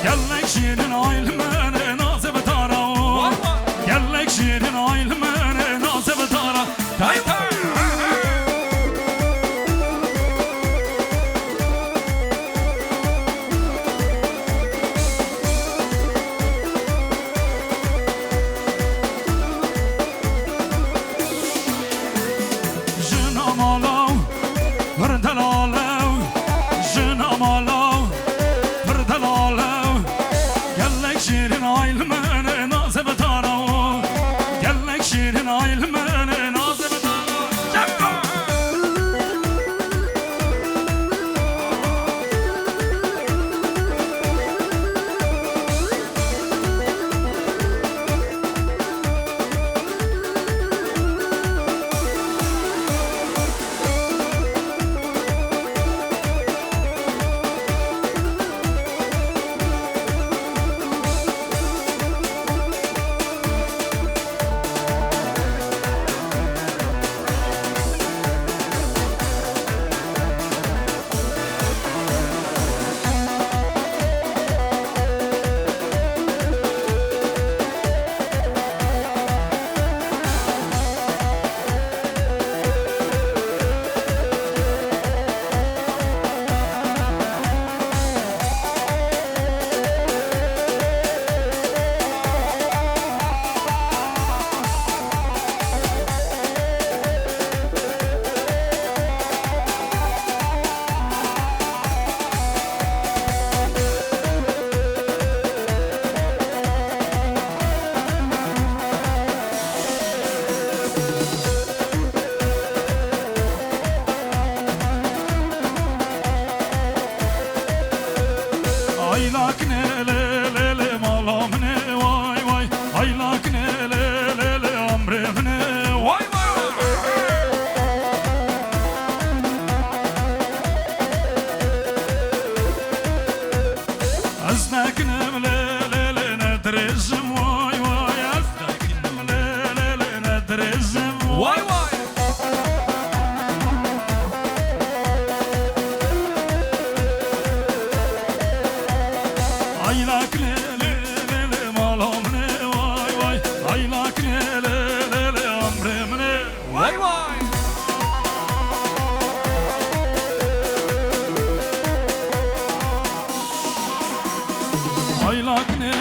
Gellek şirin ailmene nazı betara Gellek şirin ailmene nazı betara Tay tay şirin ailmene nazı betara Gellek şirin ailmene nazı betara Aylak ne le le le malam ne vay vay Aylak ne le le le amrem ne vay vay Aznak ne le le le nedrezim vay vay Aznak ne le le le nedrezim vay vay Aylak ne le le le malam ne vay vay Aylak ne le le le amrem ne vay vay Aylak ne